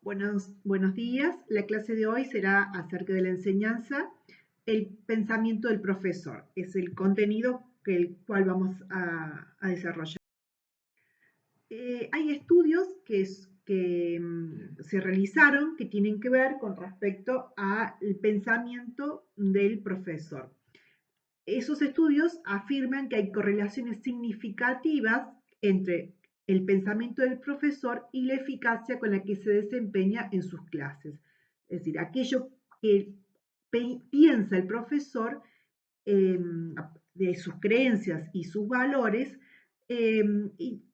Buenos días. La clase de hoy será acerca de la enseñanza, el pensamiento del profesor. Es el contenido el cual vamos a desarrollar. Hay estudios que se realizaron que tienen que ver con respecto al pensamiento del profesor. Esos estudios afirman que hay correlaciones significativas entre el pensamiento del profesor y la eficacia con la que se desempeña en sus clases. Es decir, aquello que piensa el profesor de sus creencias y sus valores, y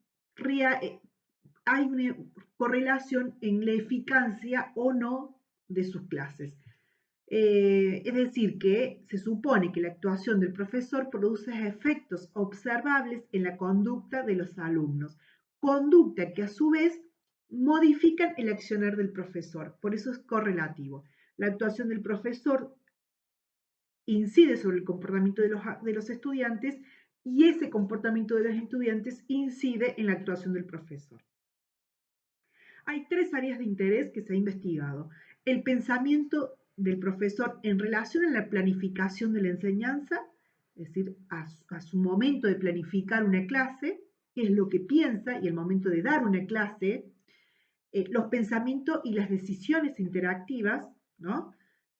hay una correlación en la eficacia o no de sus clases. Es decir, que se supone que la actuación del profesor produce efectos observables en la conducta de los alumnos, conducta que a su vez modifican el accionar del profesor, por eso es correlativo. La actuación del profesor incide sobre el comportamiento de los estudiantes y ese comportamiento de los estudiantes incide en la actuación del profesor. Hay tres áreas de interés que se ha investigado. El pensamiento del profesor en relación a la planificación de la enseñanza, es decir, a su momento de planificar una clase, qué es lo que piensa y el momento de dar una clase, los pensamientos y las decisiones interactivas, ¿no?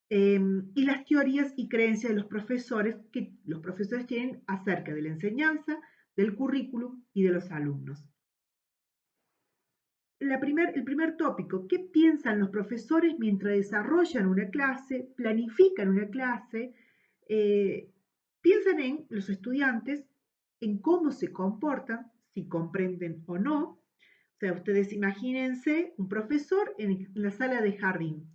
Y las teorías y creencias de los profesores que los profesores tienen acerca de la enseñanza, del currículum y de los alumnos. El primer tópico, ¿qué piensan los profesores mientras desarrollan una clase, planifican una clase? Piensan en los estudiantes, en cómo se comportan, si comprenden o no. O sea, ustedes imagínense un profesor en la sala de jardín,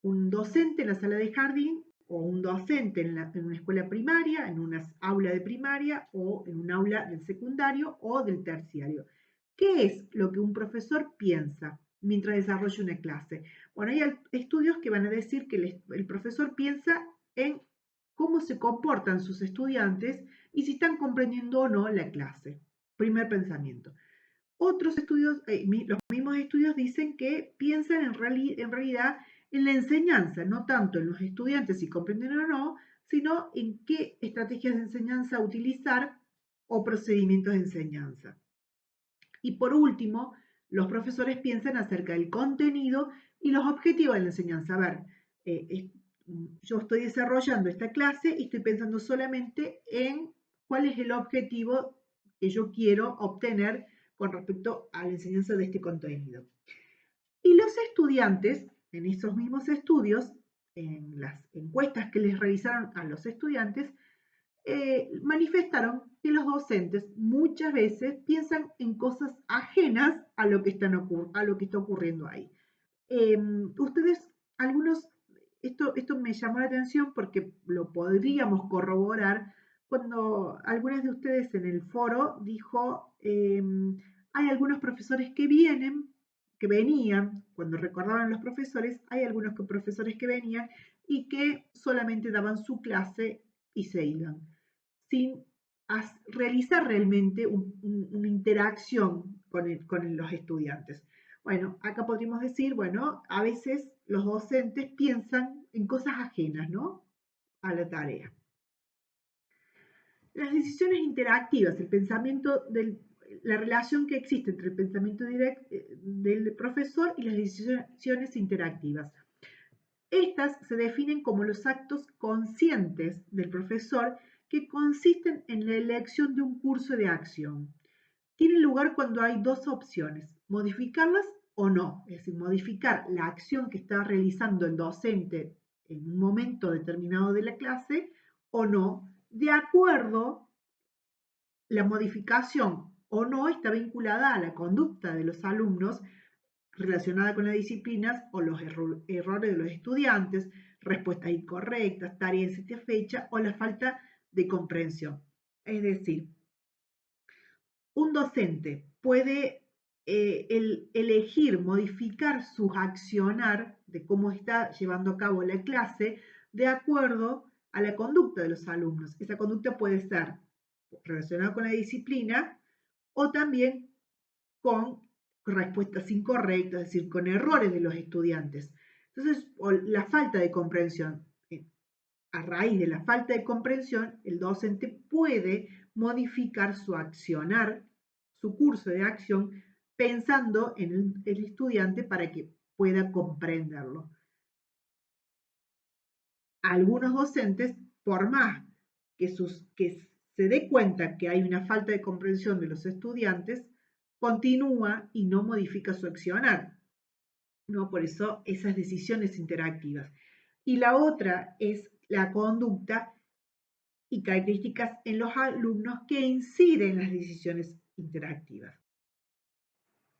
un docente en la sala de jardín o un docente en una escuela primaria, en una aula de primaria o en un aula del secundario o del terciario. ¿Qué es lo que un profesor piensa mientras desarrolla una clase? Bueno, hay estudios que van a decir que el profesor piensa en cómo se comportan sus estudiantes y si están comprendiendo o no la clase. Primer pensamiento. Otros estudios, los mismos estudios dicen que piensan en realidad en la enseñanza, no tanto en los estudiantes si comprenden o no, sino en qué estrategias de enseñanza utilizar o procedimientos de enseñanza. Y por último, los profesores piensan acerca del contenido y los objetivos de la enseñanza. A ver, yo estoy desarrollando esta clase y estoy pensando solamente en cuál es el objetivo que yo quiero obtener con respecto a la enseñanza de este contenido. Y los estudiantes, en esos mismos estudios, en las encuestas que les realizaron a los estudiantes, manifestaron que los docentes muchas veces piensan en cosas ajenas a lo que, a lo que está ocurriendo ahí. Ustedes, algunos, esto me llamó la atención porque lo podríamos corroborar cuando algunas de ustedes en el foro dijo, hay algunos profesores que venían, cuando recordaban los profesores, hay algunos profesores que venían y que solamente daban su clase y se iban sin realizar realmente una interacción con los estudiantes. Bueno, acá podríamos decir, bueno, a veces los docentes piensan en cosas ajenas, ¿no?, a la tarea. Las decisiones interactivas, el pensamiento la relación que existe entre el pensamiento del profesor y las decisiones interactivas. Estas se definen como los actos conscientes del profesor que consisten en la elección de un curso de acción. Tiene lugar cuando hay dos opciones, modificarlas o no, es decir, modificar la acción que está realizando el docente en un momento determinado de la clase o no, de acuerdo, la modificación o no está vinculada a la conducta de los alumnos relacionada con las disciplinas o los errores de los estudiantes, respuestas incorrectas, tareas insatisfechas o la falta de comprensión. Es decir, un docente puede elegir modificar su accionar de cómo está llevando a cabo la clase de acuerdo a la conducta de los alumnos. Esa conducta puede ser relacionada con la disciplina o también con respuestas incorrectas, es decir, con errores de los estudiantes. Entonces, la falta de comprensión. A raíz de la falta de comprensión, el docente puede modificar su accionar, su curso de acción, pensando en el estudiante para que pueda comprenderlo. Algunos docentes, por más que se dé cuenta que hay una falta de comprensión de los estudiantes, continúa y no modifica su accionar, ¿no? Por eso esas decisiones interactivas. Y la otra es la conducta y características en los alumnos que inciden en las decisiones interactivas.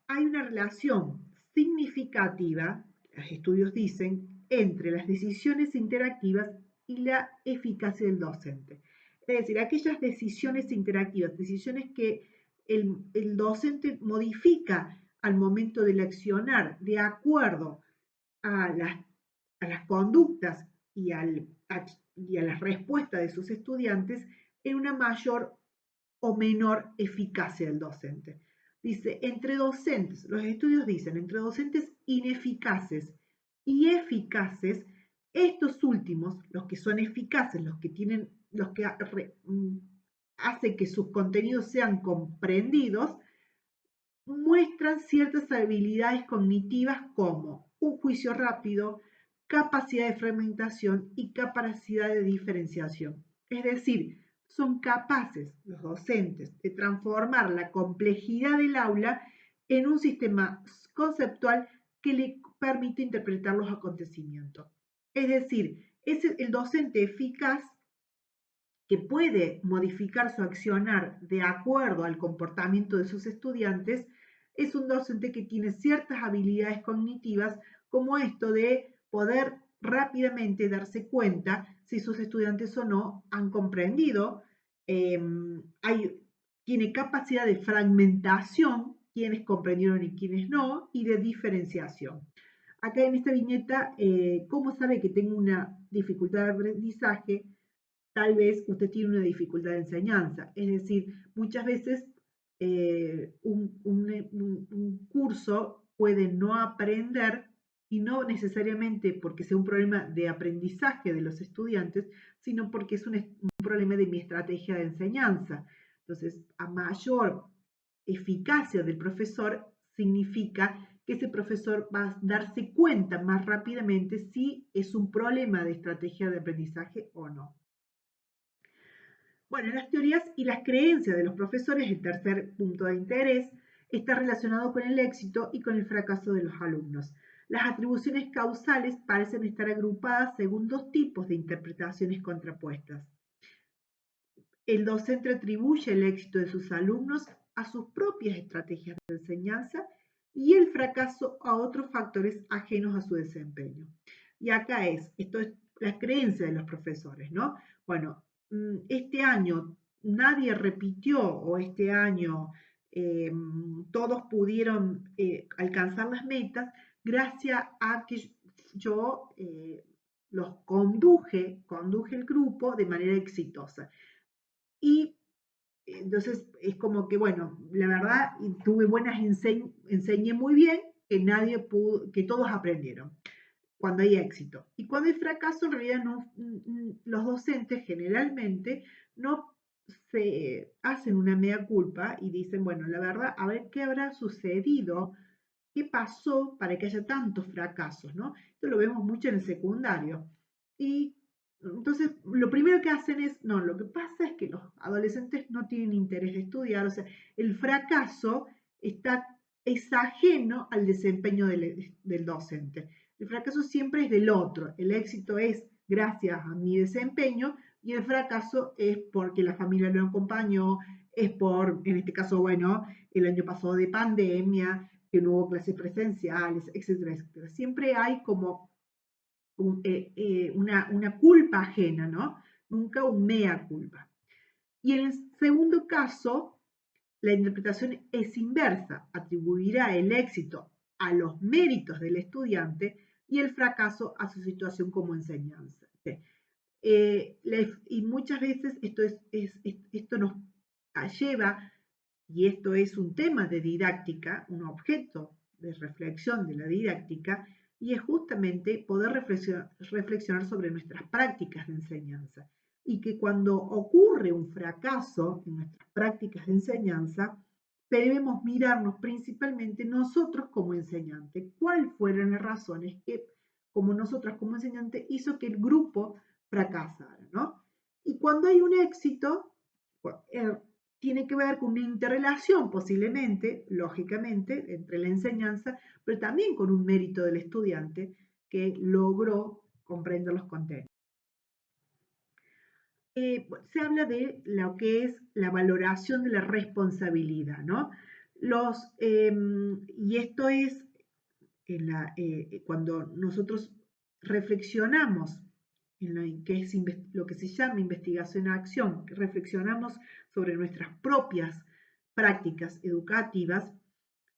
Hay una relación significativa, los estudios dicen, entre las decisiones interactivas y la eficacia del docente. Es decir, aquellas decisiones interactivas, decisiones que el docente modifica al momento del accionar de acuerdo a las conductas y a las respuestas de sus estudiantes en una mayor o menor eficacia del docente. Dice, entre docentes, los estudios dicen, entre docentes ineficaces y eficaces, estos últimos, los que son eficaces, los que hacen que sus contenidos sean comprendidos, muestran ciertas habilidades cognitivas como un juicio rápido, capacidad de fragmentación y capacidad de diferenciación. Es decir, son capaces los docentes de transformar la complejidad del aula en un sistema conceptual que le permite interpretar los acontecimientos. Es decir, es el docente eficaz que puede modificar su accionar de acuerdo al comportamiento de sus estudiantes, es un docente que tiene ciertas habilidades cognitivas como esto de poder rápidamente darse cuenta si sus estudiantes o no han comprendido, tiene capacidad de fragmentación, quienes comprendieron y quienes no, y de diferenciación. Acá en esta viñeta, ¿cómo sabe que tengo una dificultad de aprendizaje? Tal vez usted tiene una dificultad de enseñanza. Es decir, muchas veces un curso puede no aprender y no necesariamente porque sea un problema de aprendizaje de los estudiantes, sino porque es un problema de mi estrategia de enseñanza. Entonces, a mayor eficacia del profesor significa que ese profesor va a darse cuenta más rápidamente si es un problema de estrategia de aprendizaje o no. Bueno, las teorías y las creencias de los profesores, el tercer punto de interés, está relacionado con el éxito y con el fracaso de los alumnos. Las atribuciones causales parecen estar agrupadas según dos tipos de interpretaciones contrapuestas. El docente atribuye el éxito de sus alumnos a sus propias estrategias de enseñanza y el fracaso a otros factores ajenos a su desempeño. Y acá esto es la creencia de los profesores, ¿no? Bueno, este año nadie repitió o este año todos pudieron alcanzar las metas gracias a que yo los conduje el grupo de manera exitosa. Y entonces es como que, bueno, la verdad, tuve enseñé muy bien, que todos aprendieron cuando hay éxito. Y cuando hay fracaso, en realidad los docentes generalmente no se hacen una mea culpa y dicen, bueno, la verdad, a ver qué habrá sucedido, qué pasó para que haya tantos fracasos, ¿no? Esto lo vemos mucho en el secundario. Y entonces, lo primero que hacen es, no, lo que pasa es que los adolescentes no tienen interés de estudiar, o sea, el fracaso es ajeno al desempeño del docente. El fracaso siempre es del otro, el éxito es gracias a mi desempeño y el fracaso es porque la familia lo acompañó, es por, en este caso, bueno, el año pasado de pandemia, que no hubo clases presenciales, etcétera, etcétera. Siempre hay como una culpa ajena, ¿no? Nunca un mea culpa. Y en el segundo caso, la interpretación es inversa, atribuirá el éxito a los méritos del estudiante y el fracaso a su situación como enseñanza. Y muchas veces esto nos lleva y esto es un tema de didáctica, un objeto de reflexión de la didáctica, y es justamente poder reflexionar sobre nuestras prácticas de enseñanza. Y que cuando ocurre un fracaso en nuestras prácticas de enseñanza, debemos mirarnos principalmente nosotros como enseñantes. ¿Cuáles fueron las razones que, como nosotras como enseñantes, hizo que el grupo fracasara, ¿no? Y cuando hay un éxito, tiene que ver con una interrelación posiblemente, lógicamente, entre la enseñanza, pero también con un mérito del estudiante que logró comprender los contenidos. Se habla de lo que es la valoración de la responsabilidad, ¿no? Y esto es cuando nosotros reflexionamos en lo que es lo que se llama investigación a acción, que reflexionamos sobre nuestras propias prácticas educativas,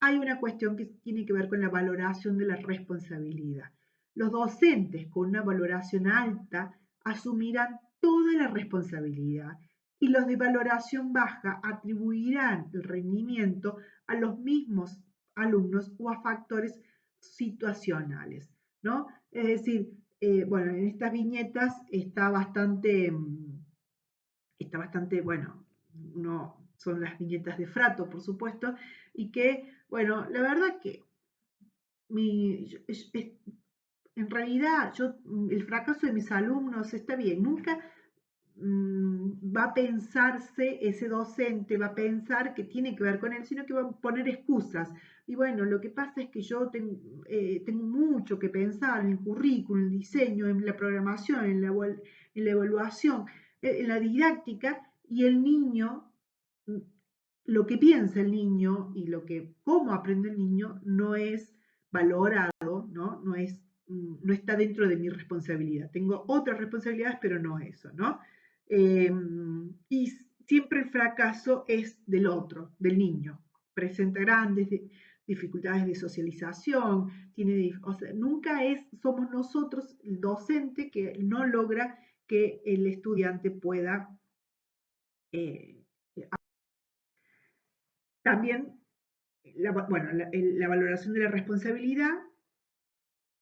hay una cuestión que tiene que ver con la valoración de la responsabilidad. Los docentes con una valoración alta asumirán toda la responsabilidad y los de valoración baja atribuirán el rendimiento a los mismos alumnos o a factores situacionales, ¿no? Es decir, bueno, en estas viñetas está bastante, bueno, no son las viñetas de Frato, por supuesto, y que, bueno, la verdad que en realidad el fracaso de mis alumnos está bien, nunca va a pensarse, ese docente va a pensar que tiene que ver con él, sino que va a poner excusas. Y bueno, lo que pasa es que yo tengo mucho que pensar en el currículum, en el diseño, en la programación, en la evaluación, en la didáctica, y el niño, mm, lo que piensa el niño y cómo aprende el niño no es valorado, ¿no? No está dentro de mi responsabilidad. Tengo otras responsabilidades, pero no eso, ¿no? Y siempre el fracaso es del otro, del niño. Presenta grandes dificultades de socialización, o sea, nunca somos nosotros el docente que no logra que el estudiante pueda. También, la valoración de la responsabilidad,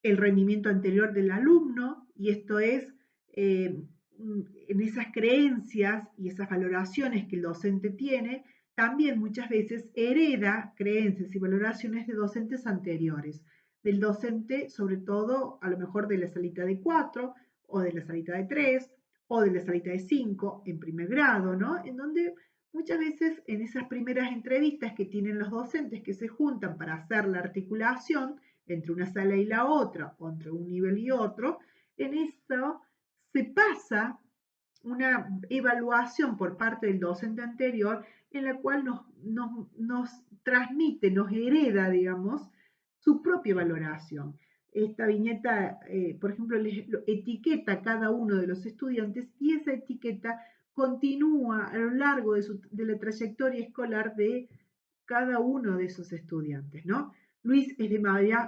el rendimiento anterior del alumno, y esto es en esas creencias y esas valoraciones que el docente tiene, también muchas veces hereda creencias y valoraciones de docentes anteriores, del docente sobre todo a lo mejor de la salita de 4 o de la salita de 3 o de la salita de 5 en primer grado, ¿no? En donde muchas veces en esas primeras entrevistas que tienen los docentes que se juntan para hacer la articulación, entre una sala y la otra, o entre un nivel y otro, en esto se pasa una evaluación por parte del docente anterior en la cual nos transmite, nos hereda, digamos, su propia valoración. Esta viñeta, por ejemplo, etiqueta a cada uno de los estudiantes y esa etiqueta continúa a lo largo de la trayectoria escolar de cada uno de esos estudiantes, ¿no? Luis es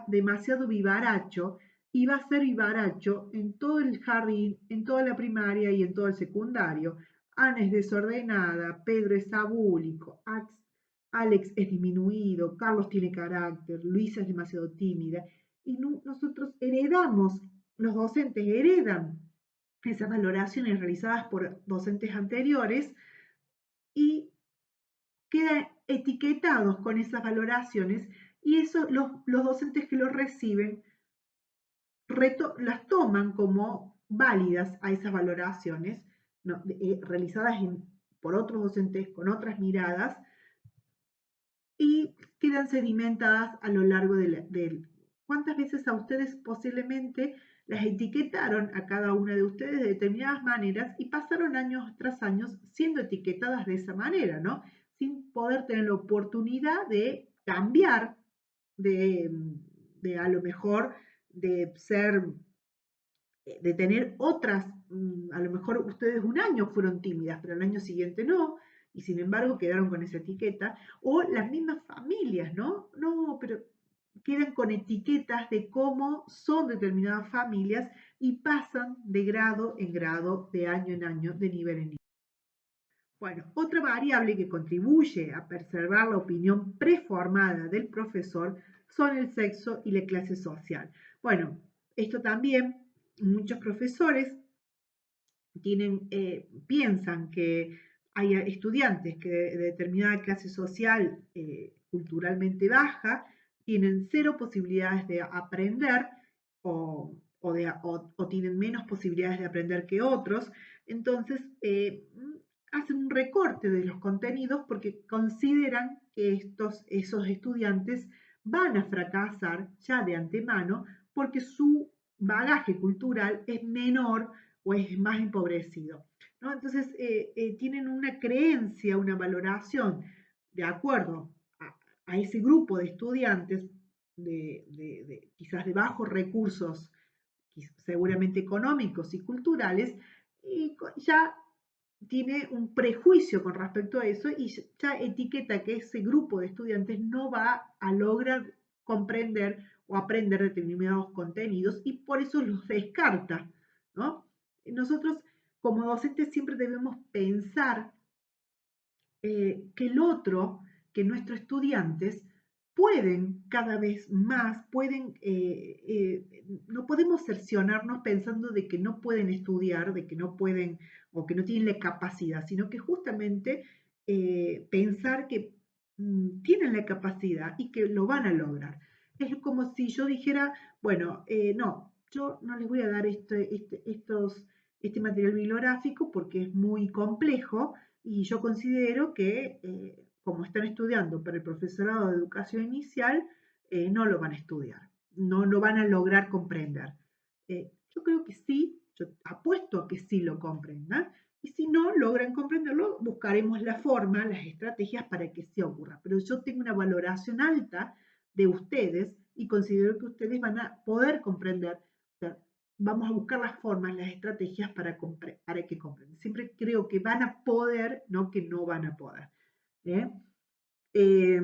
demasiado vivaracho y va a ser vivaracho en todo el jardín, en toda la primaria y en todo el secundario. Ana es desordenada, Pedro es abúlico, Alex es disminuido, Carlos tiene carácter, Luisa es demasiado tímida. Y nosotros heredamos, los docentes heredan esas valoraciones realizadas por docentes anteriores y quedan etiquetados con esas valoraciones y eso los docentes que los reciben las toman como válidas a esas valoraciones, ¿no? Realizadas por otros docentes con otras miradas y quedan sedimentadas a lo largo del. ¿Cuántas veces a ustedes posiblemente las etiquetaron a cada una de ustedes de determinadas maneras y pasaron años tras años siendo etiquetadas de esa manera, ¿no? Sin poder tener la oportunidad de cambiar, de a lo mejor de ser, de tener otras, a lo mejor ustedes un año fueron tímidas, pero el año siguiente no, y sin embargo quedaron con esa etiqueta, o las mismas familias, ¿no? No, pero quedan con etiquetas de cómo son determinadas familias y pasan de grado en grado, de año en año, de nivel en nivel. Bueno, otra variable que contribuye a preservar la opinión preformada del profesor son el sexo y la clase social. Bueno, esto también muchos profesores piensan que hay estudiantes que de determinada clase social culturalmente baja tienen cero posibilidades de aprender o tienen menos posibilidades de aprender que otros. Entonces, hacen un recorte de los contenidos porque consideran que esos estudiantes van a fracasar ya de antemano porque su bagaje cultural es menor o es más empobrecido, ¿no? Entonces, tienen una creencia, una valoración de acuerdo a ese grupo de estudiantes, quizás de bajos recursos, seguramente económicos y culturales, y ya tiene un prejuicio con respecto a eso y ya etiqueta que ese grupo de estudiantes no va a lograr comprender o aprender determinados contenidos y por eso los descarta, ¿no? Nosotros como docentes siempre debemos pensar que el otro, que nuestros estudiantes pueden cada vez más, no podemos cerciorarnos pensando de que no pueden estudiar, de que no pueden o que no tienen la capacidad, sino que justamente pensar que tienen la capacidad y que lo van a lograr. Es como si yo dijera, bueno, no, yo no les voy a dar este material bibliográfico porque es muy complejo, y yo considero que, como están estudiando para el profesorado de educación inicial, no lo van a estudiar, no lo van a lograr comprender. Yo creo que sí, yo apuesto a que sí lo comprendan, y si no logran comprenderlo, buscaremos la forma, las estrategias para que sí ocurra. Pero yo tengo una valoración alta de ustedes y considero que ustedes van a poder comprender. O sea, vamos a buscar las formas, las estrategias para que comprendan. Siempre creo que van a poder, no que no van a poder. ¿Eh? Eh,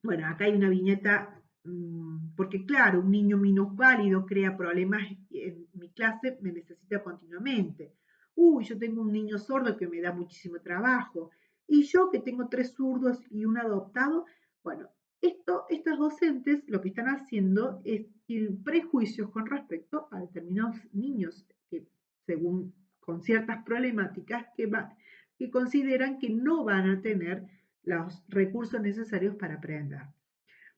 bueno, acá hay una viñeta, porque claro, un niño minusválido crea problemas en mi clase, me necesita continuamente. Uy, yo tengo un niño sordo que me da muchísimo trabajo. Y yo que tengo 3 zurdos y un adoptado, bueno, estos docentes lo que están haciendo es tienen prejuicios con respecto a determinados niños que, según con ciertas problemáticas, que consideran que no van a tener los recursos necesarios para aprender.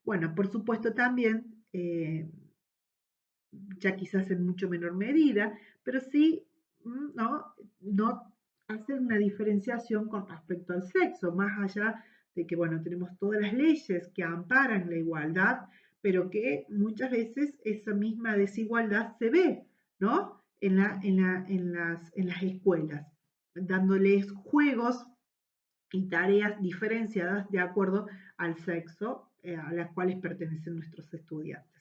Bueno, por supuesto también, ya quizás en mucho menor medida, pero sí, no hacer una diferenciación con respecto al sexo, más allá de que, bueno, tenemos todas las leyes que amparan la igualdad, pero que muchas veces esa misma desigualdad se ve, ¿no? En las escuelas, dándoles juegos y tareas diferenciadas de acuerdo al sexo a las cuales pertenecen nuestros estudiantes.